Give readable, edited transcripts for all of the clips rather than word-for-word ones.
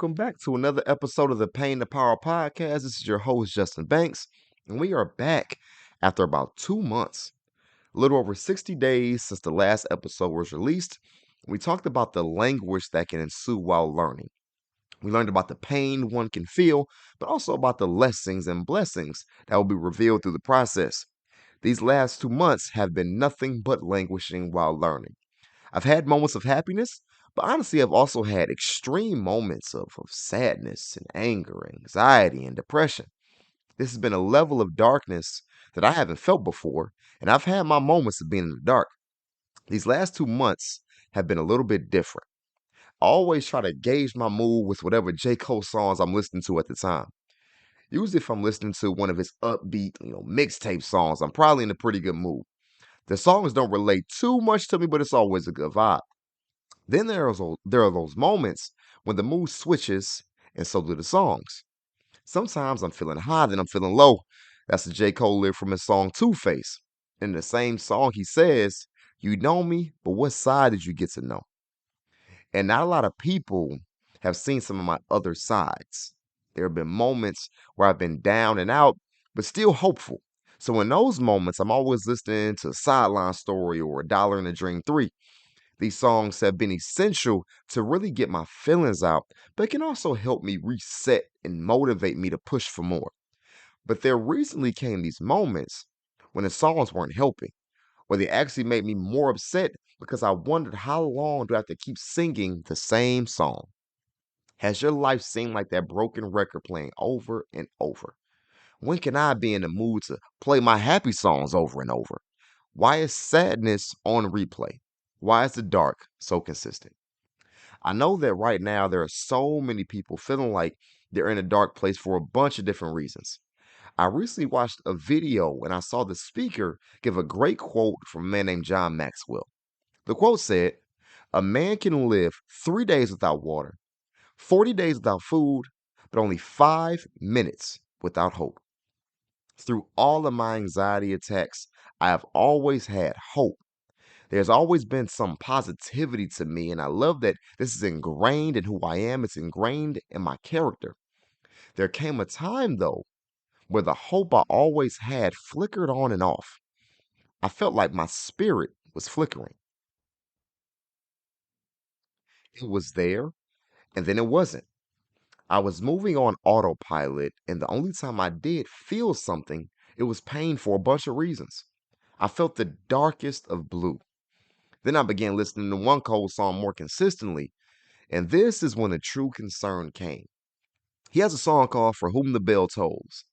welcome back to another episode of the Pain to Power podcast. This is your host, Justin Banks, and we are back after about 2 months, a little over 60 days since the last episode was released. We talked about the language that can ensue while learning. We learned about the pain one can feel, but also about the lessons and blessings that will be revealed through the process. These last 2 months have been nothing but languishing while learning. I've had moments of happiness, but honestly, I've also had extreme moments of sadness and anger, anxiety, and depression. This has been a level of darkness that I haven't felt before, and I've had my moments of being in the dark. These last 2 months have been a little bit different. I always try to gauge my mood with whatever J. Cole songs I'm listening to at the time. Usually, if I'm listening to one of his upbeat, mixtape songs, I'm probably in a pretty good mood. The songs don't relate too much to me, but it's always a good vibe. Then there are those moments when the mood switches and so do the songs. Sometimes I'm feeling high, then I'm feeling low. That's the J. Cole lyric from his song Two Face. In the same song, he says, "You know me, but what side did you get to know?" And not a lot of people have seen some of my other sides. There have been moments where I've been down and out, but still hopeful. So in those moments, I'm always listening to Sideline Story or A Dollar in a Dream 3. These songs have been essential to really get my feelings out, but can also help me reset and motivate me to push for more. But there recently came these moments when the songs weren't helping, where they actually made me more upset because I wondered, how long do I have to keep singing the same song? Has your life seemed like that broken record playing over and over? When can I be in the mood to play my happy songs over and over? Why is sadness on replay? Why is the dark so consistent? I know that right now there are so many people feeling like they're in a dark place for a bunch of different reasons. I recently watched a video and I saw the speaker give a great quote from a man named John Maxwell. The quote said, "A man can live 3 days without water, 40 days without food, but only 5 minutes without hope." Through all of my anxiety attacks, I have always had hope. There's always been some positivity to me, and I love that this is ingrained in who I am. It's ingrained in my character. There came a time, though, where the hope I always had flickered on and off. I felt like my spirit was flickering. It was there, and then it wasn't. I was moving on autopilot, and the only time I did feel something, it was pain for a bunch of reasons. I felt the darkest of blue. Then I began listening to one Cole song more consistently, and this is when the true concern came. He has a song called For Whom the Bell Tolls.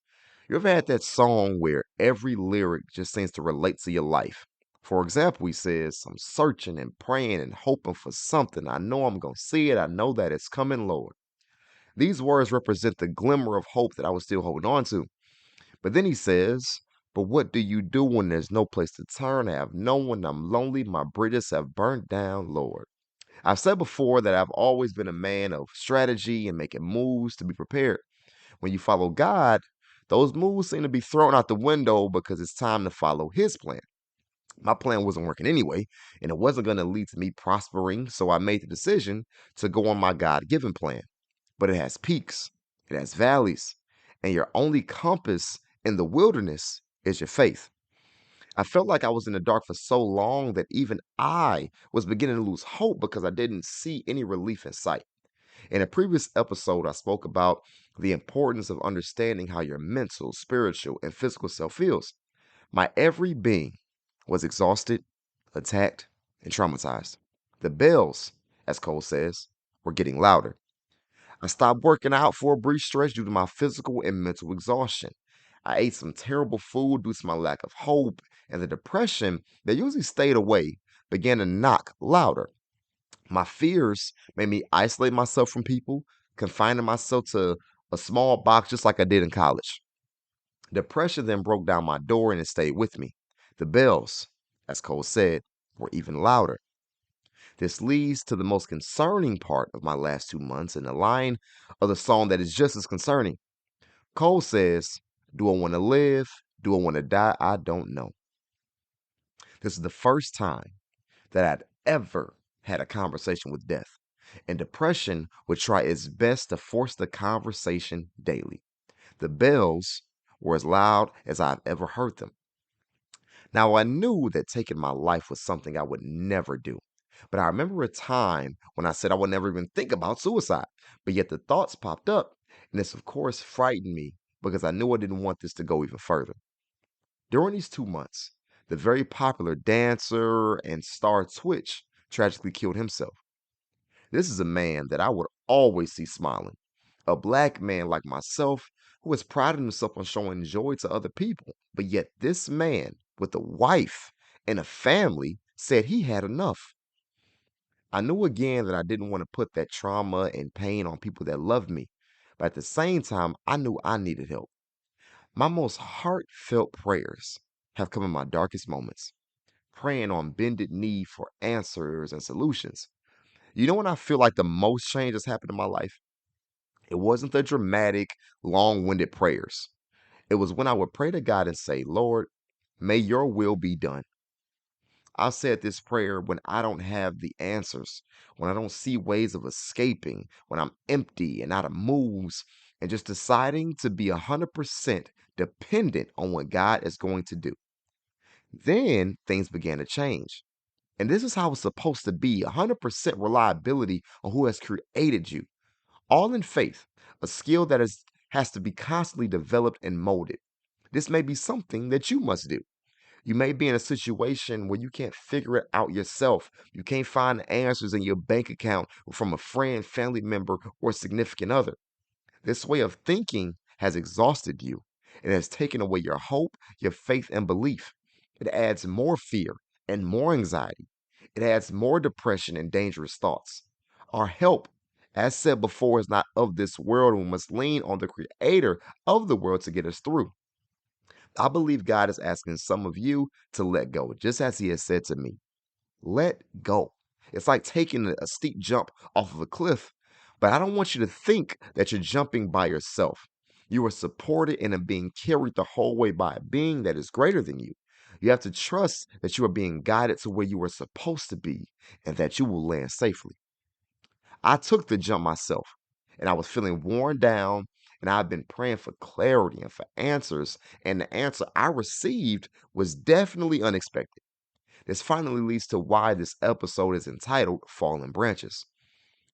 You ever had that song where every lyric just seems to relate to your life? For example, he says, "I'm searching and praying and hoping for something. I know I'm going to see it. I know that it's coming, Lord." These words represent the glimmer of hope that I was still holding on to. But then he says, "But what do you do when there's no place to turn? I have no one. I'm lonely. My bridges have burnt down, Lord." I've said before that I've always been a man of strategy and making moves to be prepared. When you follow God, those moves seem to be thrown out the window because it's time to follow His plan. My plan wasn't working anyway, and it wasn't going to lead to me prospering, so I made the decision to go on my God given plan. But it has peaks, it has valleys, and your only compass in the wilderness is your faith. I felt like I was in the dark for so long that even I was beginning to lose hope because I didn't see any relief in sight. In a previous episode, I spoke about the importance of understanding how your mental, spiritual, and physical self feels. My every being was exhausted, attacked, and traumatized. The bells, as Cole says, were getting louder. I stopped working out for a brief stretch due to my physical and mental exhaustion. I ate some terrible food due to my lack of hope, and the depression that usually stayed away began to knock louder. My fears made me isolate myself from people, confining myself to a small box just like I did in college. Depression then broke down my door and it stayed with me. The bells, as Cole said, were even louder. This leads to the most concerning part of my last 2 months and the line of the song that is just as concerning. Cole says, "Do I want to live? Do I want to die? I don't know." This is the first time that I'd ever had a conversation with death. and depression would try its best to force the conversation daily. The bells were as loud as I've ever heard them. Now, I knew that taking my life was something I would never do. But I remember a time when I said I would never even think about suicide. But yet the thoughts popped up, and this, of course, frightened me because I knew I didn't want this to go even further. During these 2 months, the very popular dancer and star Twitch tragically killed himself. This is a man that I would always see smiling, a black man like myself who has prided himself on showing joy to other people. But yet, this man with a wife and a family said he had enough. I knew again that I didn't want to put that trauma and pain on people that loved me. But at the same time, I knew I needed help. My most heartfelt prayers have come in my darkest moments, praying on bended knee for answers and solutions. You know when I feel like the most change has happened in my life? It wasn't the dramatic, long winded prayers. It was when I would pray to God and say, Lord, may your will be done. I said this prayer when I don't have the answers, when I don't see ways of escaping, when I'm empty and out of moves, and just deciding to be 100% dependent on what God is going to do. Then things began to change. And this is how it's supposed to be 100% reliability on who has created you, all in faith, a skill that has to be constantly developed and molded. This may be something that you must do. You may be in a situation where you can't figure it out yourself. You can't find the answers in your bank account or from a friend, family member, or significant other. This way of thinking has exhausted you. It has taken away your hope, your faith, and belief. It adds more fear and more anxiety. It adds more depression and dangerous thoughts. Our help, as said before, is not of this world, and we must lean on the creator of the world to get us through. I believe God is asking some of you to let go, just as He has said to me. Let go. It's like taking a steep jump off of a cliff, but I don't want you to think that you're jumping by yourself. You are supported and are being carried the whole way by a being that is greater than you. You have to trust that you are being guided to where you are supposed to be and that you will land safely. I took the jump myself and I was feeling worn down, and I've been praying for clarity and for answers, and the answer I received was definitely unexpected. This finally leads to why this episode is entitled Fallen Branches.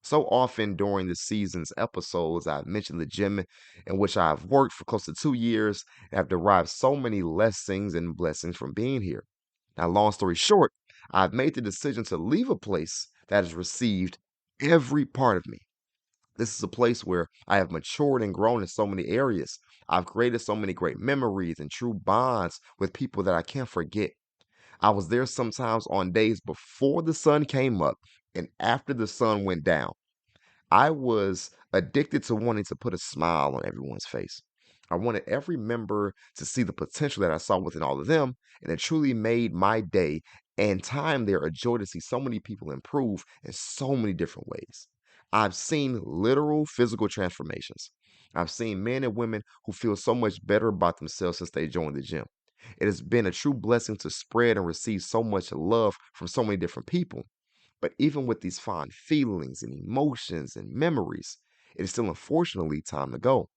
So often during the season's episodes, I've mentioned the gym in which I've worked for close to 2 years and have derived so many lessons and blessings from being here. Now, long story short, I've made the decision to leave a place that has received every part of me. This is a place where I have matured and grown in so many areas. I've created so many great memories and true bonds with people that I can't forget. I was there sometimes on days before the sun came up and after the sun went down. I was addicted to wanting to put a smile on everyone's face. I wanted every member to see the potential that I saw within all of them, and it truly made my day and time there a joy to see so many people improve in so many different ways. I've seen literal physical transformations. I've seen men and women who feel so much better about themselves since they joined the gym. It has been a true blessing to spread and receive so much love from so many different people. But even with these fond feelings and emotions and memories, it is still unfortunately time to go.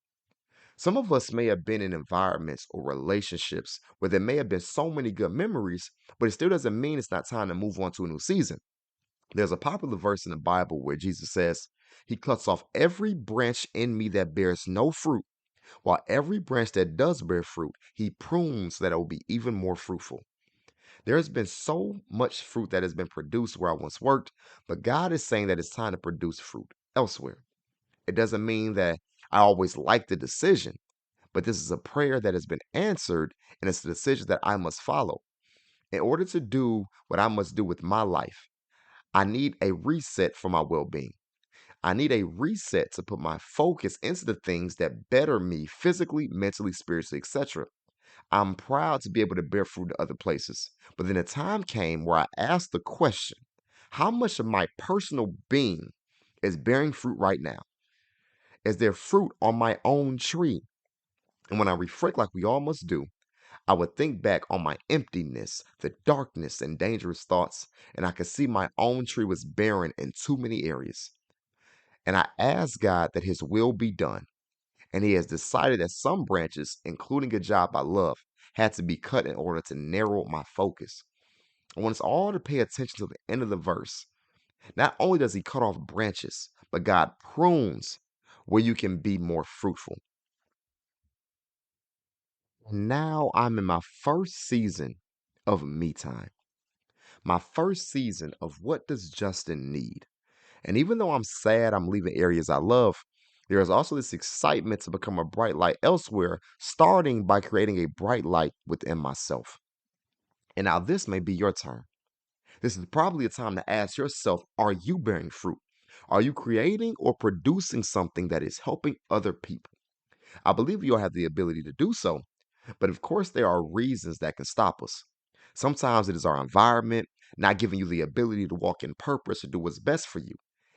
Some of us may have been in environments or relationships where there may have been so many good memories, but it still doesn't mean it's not time to move on to a new season. There's a popular verse in the Bible where Jesus says, He cuts off every branch in me that bears no fruit, while every branch that does bear fruit, He prunes that it will be even more fruitful. There has been so much fruit that has been produced where I once worked, but God is saying that it's time to produce fruit elsewhere. It doesn't mean that I always like the decision, but this is a prayer that has been answered, and it's a decision that I must follow. In order to do what I must do with my life, I need a reset for my well being. I need a reset to put my focus into the things that better me physically, mentally, spiritually, etc. I'm proud to be able to bear fruit in other places. But then a time came where I asked the question, how much of my personal being is bearing fruit right now? Is there fruit on my own tree? And when I reflect like we all must do, I would think back on my emptiness, the darkness, and dangerous thoughts, and I could see my own tree was barren in too many areas. And I asked God that his will be done. And he has decided that some branches, including a job I love, had to be cut in order to narrow my focus. I want us all to pay attention to the end of the verse. Not only does he cut off branches, but God prunes where you can be more fruitful. Now I'm in my first season of me time, my first season of what does Justin need? And even though I'm sad I'm leaving areas I love, there is also this excitement to become a bright light elsewhere, starting by creating a bright light within myself. And now this may be your turn. This is probably a time to ask yourself, are you bearing fruit? Are you creating or producing something that is helping other people? I believe you all have the ability to do so, but of course, there are reasons that can stop us. Sometimes it is our environment not giving you the ability to walk in purpose or do what's best for you.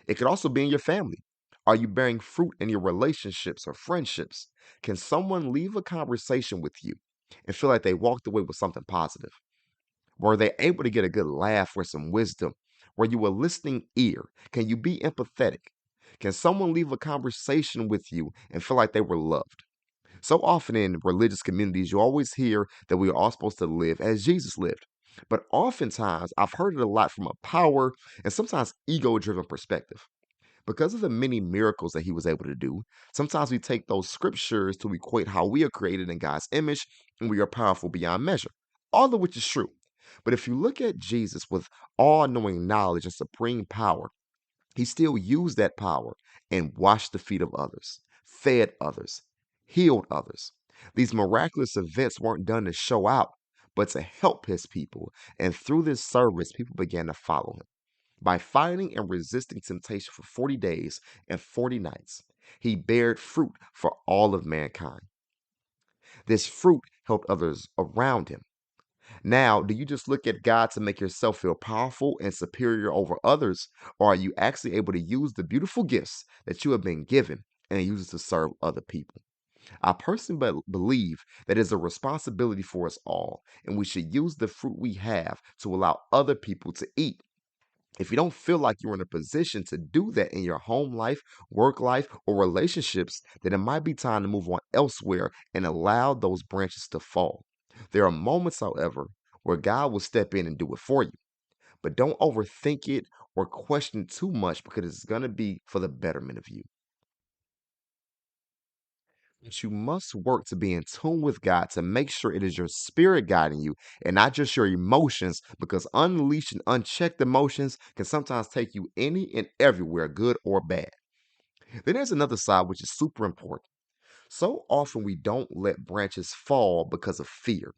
It could also be in your family. Are you bearing fruit in your relationships or friendships? Can someone leave a conversation with you and feel like they walked away with something positive? Were they able to get a good laugh or some wisdom? Were you a listening ear? Can you be empathetic? Can someone leave a conversation with you and feel like they were loved? So often in religious communities, you always hear that we are all supposed to live as Jesus lived. But oftentimes, I've heard it a lot from a power and sometimes ego driven perspective. Because of the many miracles that he was able to do, sometimes we take those scriptures to equate how we are created in God's image and we are powerful beyond measure, all of which is true. But if you look at Jesus with all knowing knowledge and supreme power, he still used that power and washed the feet of others, fed others, healed others. These miraculous events weren't done to show out, but to help his people. And through this service, people began to follow him. By fighting and resisting temptation for 40 days and 40 nights, he bared fruit for all of mankind. This fruit helped others around him. Now, do you just look at God to make yourself feel powerful and superior over others, or are you actually able to use the beautiful gifts that you have been given and use it to serve other people? I personally believe that it's a responsibility for us all, and we should use the fruit we have to allow other people to eat. If you don't feel like you're in a position to do that in your home life, work life, or relationships, then it might be time to move on elsewhere and allow those branches to fall. There are moments, however, where God will step in and do it for you. But don't overthink it or question too much because it's going to be for the betterment of you. But you must work to be in tune with God to make sure it is your spirit guiding you and not just your emotions, because unleashed and unchecked emotions can sometimes take you any and everywhere, good or bad. Then there's another side which is super important. So often we don't let branches fall because of fear.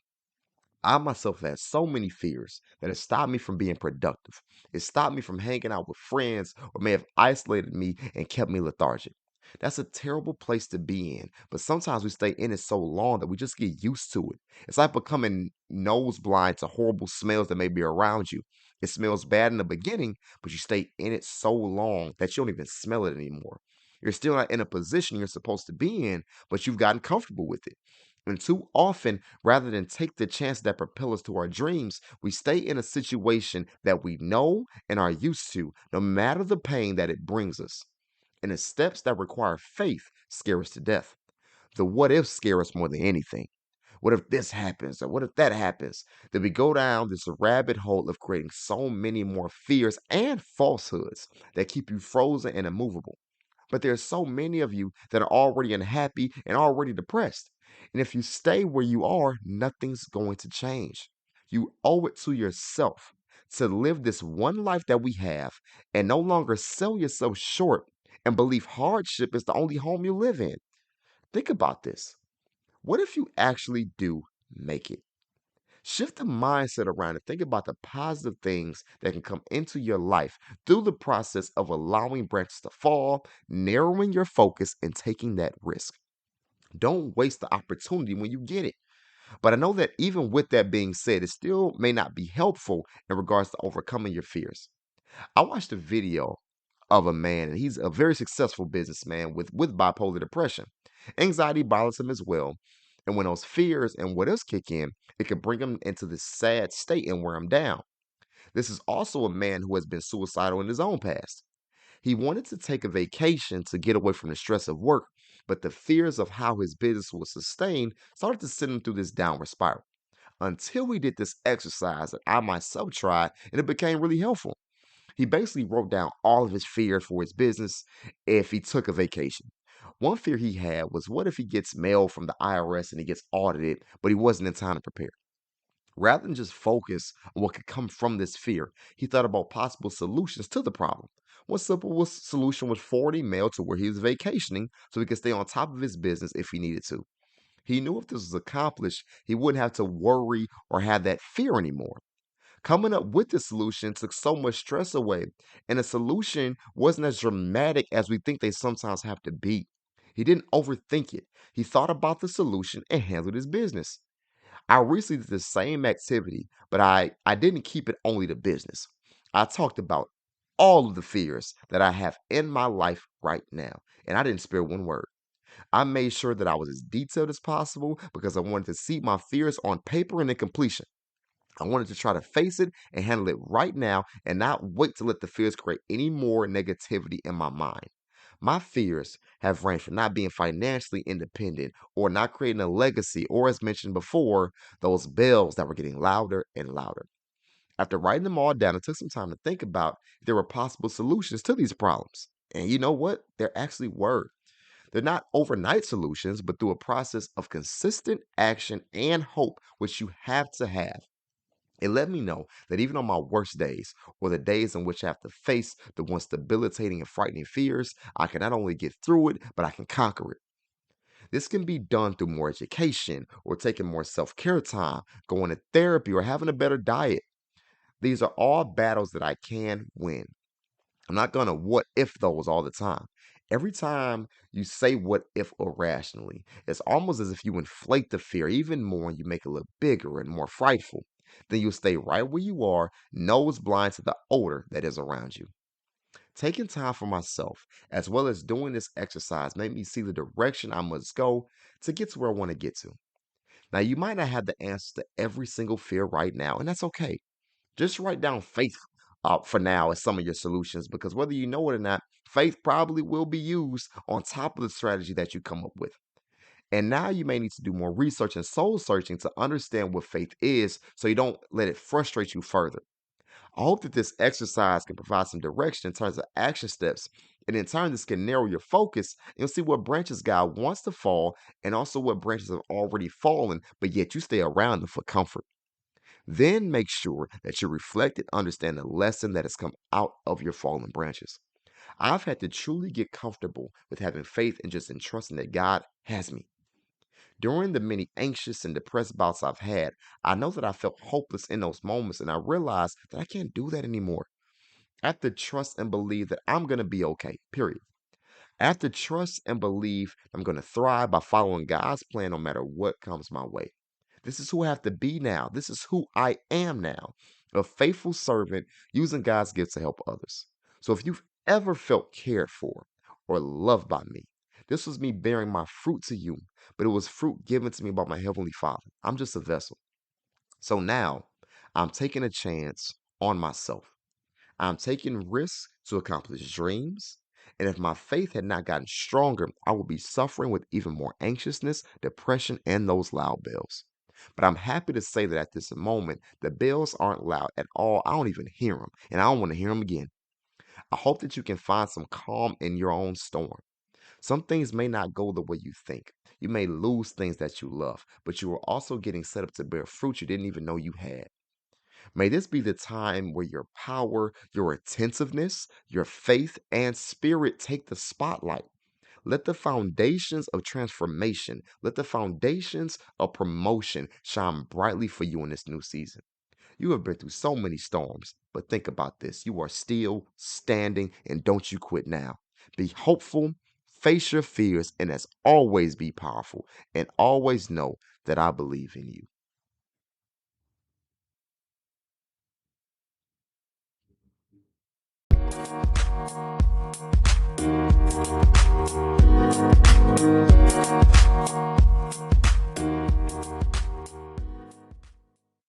I myself have had so many fears that it stopped me from being productive. It stopped me from hanging out with friends or may have isolated me and kept me lethargic. That's a terrible place to be in, but sometimes we stay in it so long that we just get used to it. It's like becoming nose blind to horrible smells that may be around you. It smells bad in the beginning, but you stay in it so long that you don't even smell it anymore. You're still not in a position you're supposed to be in, but you've gotten comfortable with it. And too often, rather than take the chance that propel us to our dreams, we stay in a situation that we know and are used to, no matter the pain that it brings us. And the steps that require faith scare us to death. The what ifs scare us more than anything. What if this happens? Or what if that happens? Then we go down this rabbit hole of creating so many more fears and falsehoods that keep you frozen and immovable. But there's so many of you that are already unhappy and already depressed. And if you stay where you are, nothing's going to change. You owe it to yourself to live this one life that we have and no longer sell yourself short and believe hardship is the only home you live in. Think about this. What if you actually do make it? Shift the mindset around and think about the positive things that can come into your life through the process of allowing branches to fall, narrowing your focus, and taking that risk. Don't waste the opportunity when you get it. But I know that even with that being said, it still may not be helpful in regards to overcoming your fears. I watched a video of a man, and he's a very successful businessman with bipolar depression. Anxiety bothers him as well. And when those fears and what else kick in, it can bring him into this sad state and wear him down. This is also a man who has been suicidal in his own past. He wanted to take a vacation to get away from the stress of work, but the fears of how his business was sustained started to send him through this downward spiral. Until we did this exercise that I myself tried, and it became really helpful. He basically wrote down all of his fears for his business if he took a vacation. One fear he had was what if he gets mail from the IRS and he gets audited, but he wasn't in time to prepare? Rather than just focus on what could come from this fear, he thought about possible solutions to the problem. One solution was forwarding mail to where he was vacationing so he could stay on top of his business if he needed to. He knew if this was accomplished, he wouldn't have to worry or have that fear anymore. Coming up with the solution took so much stress away, and the solution wasn't as dramatic as we think they sometimes have to be. He didn't overthink it. He thought about the solution and handled his business. I recently did the same activity, but I didn't keep it only to business. I talked about all of the fears that I have in my life right now, and I didn't spare one word. I made sure that I was as detailed as possible because I wanted to see my fears on paper and in completion. I wanted to try to face it and handle it right now and not wait to let the fears create any more negativity in my mind. My fears have ranged from not being financially independent or not creating a legacy, or as mentioned before, those bells that were getting louder and louder. After writing them all down, it took some time to think about if there were possible solutions to these problems. And you know what? There actually were. They're not overnight solutions, but through a process of consistent action and hope, which you have to have. It let me know that even on my worst days, or the days in which I have to face the once debilitating and frightening fears, I can not only get through it, but I can conquer it. This can be done through more education, or taking more self care time, going to therapy, or having a better diet. These are all battles that I can win. I'm not gonna what if those all the time. Every time you say what if irrationally, it's almost as if you inflate the fear even more and you make it look bigger and more frightful. Then you'll stay right where you are, nose blind to the odor that is around you. Taking time for myself, as well as doing this exercise, made me see the direction I must go to get to where I want to get to. Now, you might not have the answers to every single fear right now, and that's okay. Just write down faith for now as some of your solutions because whether you know it or not, faith probably will be used on top of the strategy that you come up with. And now you may need to do more research and soul searching to understand what faith is so you don't let it frustrate you further. I hope that this exercise can provide some direction in terms of action steps. And in turn, this can narrow your focus. You'll see what branches God wants to fall and also what branches have already fallen, but yet you stay around them for comfort. Then make sure that you reflect and understand the lesson that has come out of your fallen branches. I've had to truly get comfortable with having faith and just in trusting that God has me. During the many anxious and depressed bouts I've had, I know that I felt hopeless in those moments, and I realized that I can't do that anymore. I have to trust and believe that I'm going to be okay, period. I have to trust and believe I'm going to thrive by following God's plan no matter what comes my way. This is who I have to be now. This is who I am now, a faithful servant using God's gifts to help others. So if you've ever felt cared for or loved by me, this was me bearing my fruit to you, but it was fruit given to me by my Heavenly Father. I'm just a vessel. So now I'm taking a chance on myself. I'm taking risks to accomplish dreams. And if my faith had not gotten stronger, I would be suffering with even more anxiousness, depression, and those loud bells. But I'm happy to say that at this moment, the bells aren't loud at all. I don't even hear them, and I don't want to hear them again. I hope that you can find some calm in your own storm. Some things may not go the way you think. You may lose things that you love, but you are also getting set up to bear fruit you didn't even know you had. May this be the time where your power, your attentiveness, your faith, and spirit take the spotlight. Let the foundations of transformation, let the foundations of promotion shine brightly for you in this new season. You have been through so many storms, but think about this. You are still standing, and don't you quit now. Be hopeful, face your fears, and as always, be powerful. And always know that I believe in you.